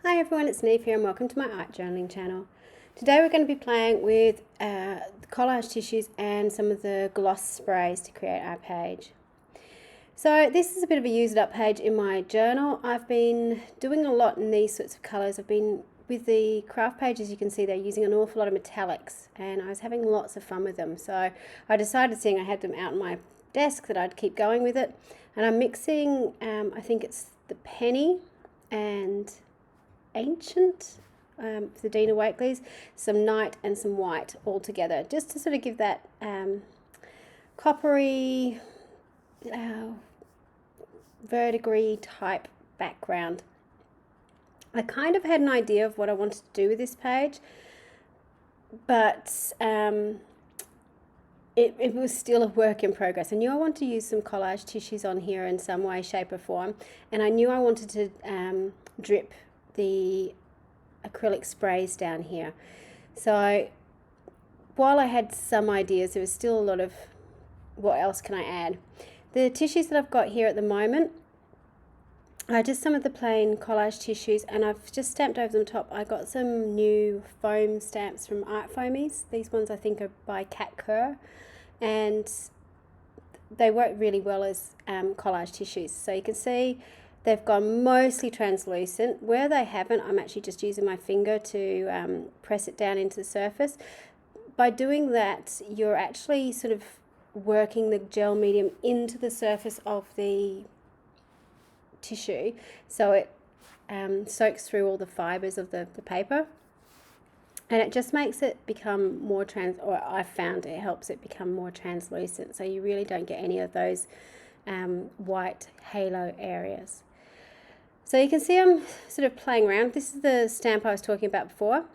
Hi everyone, it's Niamh here and welcome to my art journaling channel. Today we're going to be playing with collage tissues and some of the gloss sprays to create our page. So this is a bit of a used up page in my journal. I've been doing a lot in these sorts of colours. I've been with the craft pages, you can see they're using an awful lot of metallics and I was having lots of fun with them. So I decided, seeing I had them out on my desk, that I'd keep going with it. And I'm mixing, I think it's the Penny and Ancient, the Dina Wakeley's, some Night and some White all together, just to sort of give that coppery, verdigris type background. I kind of had an idea of what I wanted to do with this page, but it was still a work in progress. I knew I wanted to use some collage tissues on here in some way, shape or form, and I knew I wanted to drip the acrylic sprays down here. So while I had some ideas, there was still a lot of what else can I add. The tissues that I've got here at the moment are just some of the plain collage tissues, and I've just stamped over the top. I got some new foam stamps from Art Foamies. These ones I think are by Cat Kerr, and they work really well as collage tissues. So you can see they've gone mostly translucent. Where they haven't, I'm actually just using my finger to press it down into the surface. By doing that, you're actually sort of working the gel medium into the surface of the tissue, so it soaks through all the fibers of the paper, and it just makes it become more I've found it helps it become more translucent, so you really don't get any of those white halo areas. So you can see I'm sort of playing around. This is the stamp I was talking about before.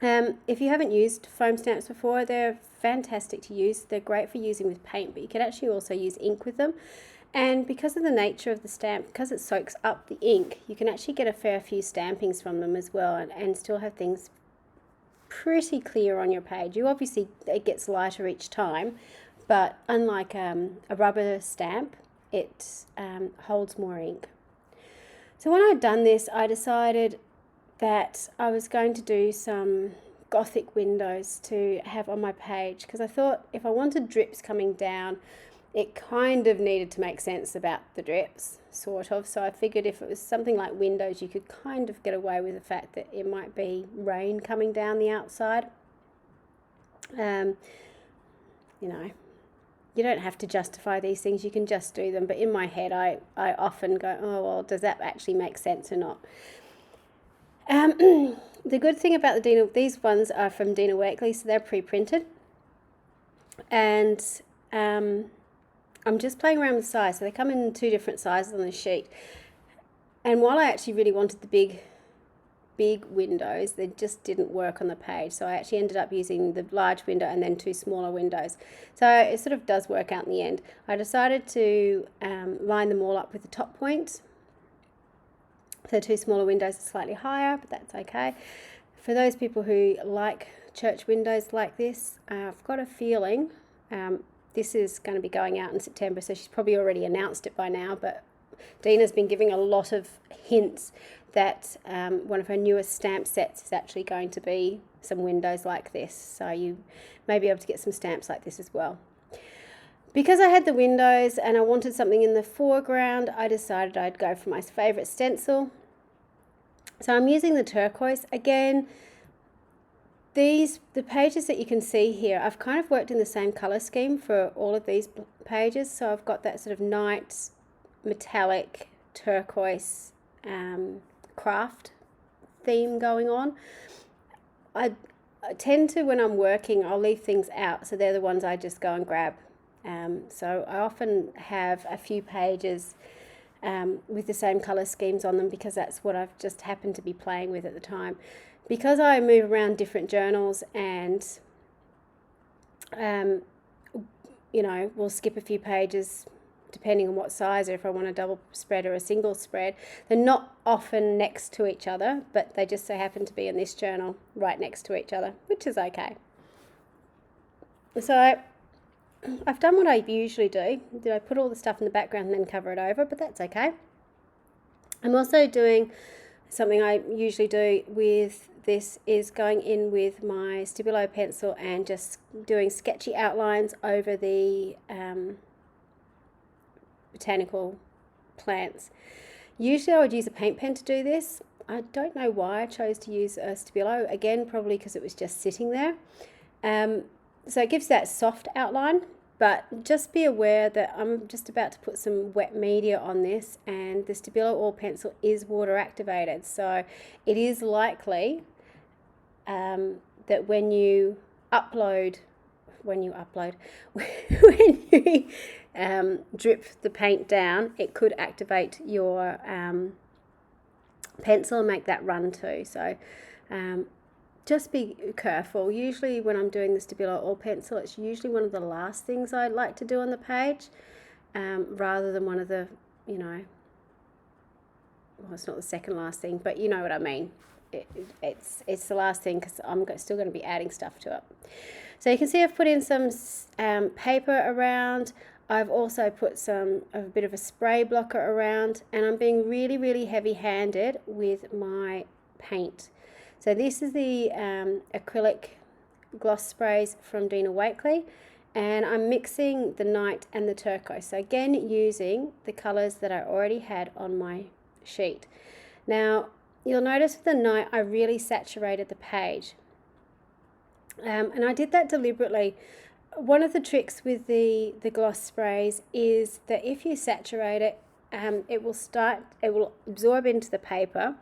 If you haven't used foam stamps before, they're fantastic to use. They're great for using with paint, but you can actually also use ink with them. And because of the nature of the stamp, because it soaks up the ink, you can actually get a fair few stampings from them as well, and still have things pretty clear on your page. You obviously, it gets lighter each time, but unlike a rubber stamp, it holds more ink. So when I'd done this, I decided that I was going to do some Gothic windows to have on my page, because I thought if I wanted drips coming down, it kind of needed to make sense about the drips, sort of. So I figured if it was something like windows, you could kind of get away with the fact that it might be rain coming down the outside. You know, you don't have to justify these things, you can just do them. But in my head, I often go, oh, well, does that actually make sense or not? The good thing about these ones are from Dina Wakeley, so they're pre-printed. And I'm just playing around with size. So they come in 2 different sizes on the sheet. And while I actually really wanted the big windows, they just didn't work on the page. So I actually ended up using the large window and then 2 smaller windows. So it sort of does work out in the end. I decided to line them all up with the top point. The 2 smaller windows are slightly higher, but that's okay. For those people who like church windows like this, I've got a feeling this is going to be going out in September, so she's probably already announced it by now, but Dina's been giving a lot of hints that one of her newest stamp sets is actually going to be some windows like this, so you may be able to get some stamps like this as well. Because I had the windows and I wanted something in the foreground, I decided I'd go for my favourite stencil. So I'm using the turquoise. Again, the pages that you can see here, I've kind of worked in the same colour scheme for all of these pages. So I've got that sort of night, metallic, turquoise craft theme going on. I tend to, when I'm working, I'll leave things out. So they're the ones I just go and grab. So I often have a few pages with the same colour schemes on them, because that's what I've just happened to be playing with at the time. Because I move around different journals and, you know, we'll skip a few pages depending on what size, or if I want a double spread or a single spread. They're not often next to each other, but they just so happen to be in this journal right next to each other, which is okay. So I've done what I usually do. I put all the stuff in the background and then cover it over, but that's okay. I'm also doing something I usually do with this is going in with my Stabilo pencil and just doing sketchy outlines over the botanical plants. Usually I would use a paint pen to do this. I don't know why I chose to use a Stabilo, again probably because it was just sitting there. So it gives that soft outline, but just be aware that I'm just about to put some wet media on this, and the Stabilo oil pencil is water activated, so it is likely that when you drip the paint down, it could activate your pencil and make that run too. So just be careful. Usually when I'm doing the Stabilo oil pencil, it's usually one of the last things I like to do on the page, rather than one of the, well, it's not the second last thing, but you know what I mean. It's the last thing because I'm still going to be adding stuff to it. So you can see I've put in some paper around. I've also put a bit of a spray blocker around, and I'm being really, really heavy-handed with my paint. So this is the acrylic gloss sprays from Dina Wakley, and I'm mixing the night and the turquoise. So again, using the colours that I already had on my sheet. Now, you'll notice with the night, I really saturated the page. And I did that deliberately. One of the tricks with the gloss sprays is that if you saturate it, it will absorb into the paper,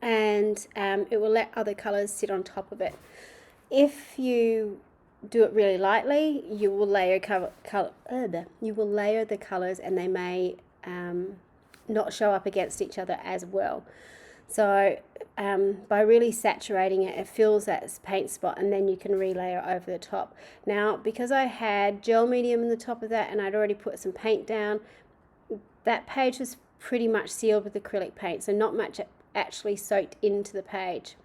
and it will let other colours sit on top of it. If you do it really lightly, you will layer the colours, and they may not show up against each other as well. So by really saturating it, it fills that paint spot, and then you can relayer over the top. Now, because I had gel medium in the top of that and I'd already put some paint down, that page was pretty much sealed with acrylic paint, so not much actually soaked into the page.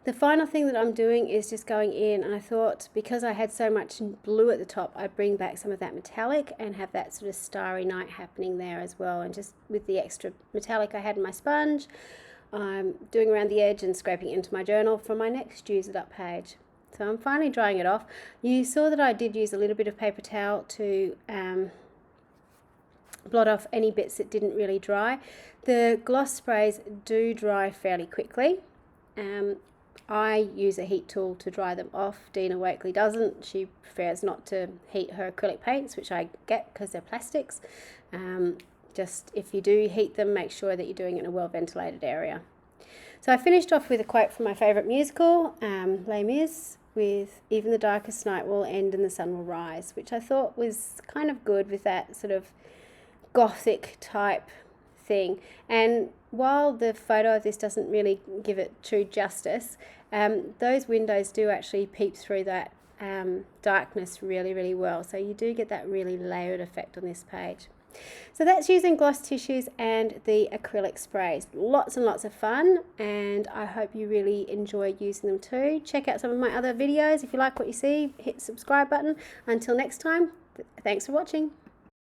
The final thing that I'm doing is just going in, and I thought because I had so much blue at the top, I'd bring back some of that metallic and have that sort of starry night happening there as well. And just with the extra metallic I had in my sponge, I'm doing around the edge and scraping into my journal for my next Use It Up page. So I'm finally drying it off. You saw that I did use a little bit of paper towel to blot off any bits that didn't really dry. The gloss sprays do dry fairly quickly. I use a heat tool to dry them off. Dina Wakley doesn't. She prefers not to heat her acrylic paints, which I get because they're plastics. Just if you do heat them, make sure that you're doing it in a well-ventilated area. So I finished off with a quote from my favourite musical, Les Mis, with "Even the darkest night will end and the sun will rise," which I thought was kind of good with that sort of gothic type thing. And while the photo of this doesn't really give it true justice, those windows do actually peep through that darkness really, really well. So you do get that really layered effect on this page. So that's using gloss tissues and the acrylic sprays. Lots and lots of fun, and I hope you really enjoy using them too. Check out some of my other videos. If you like what you see, hit the subscribe button. Until next time, thanks for watching.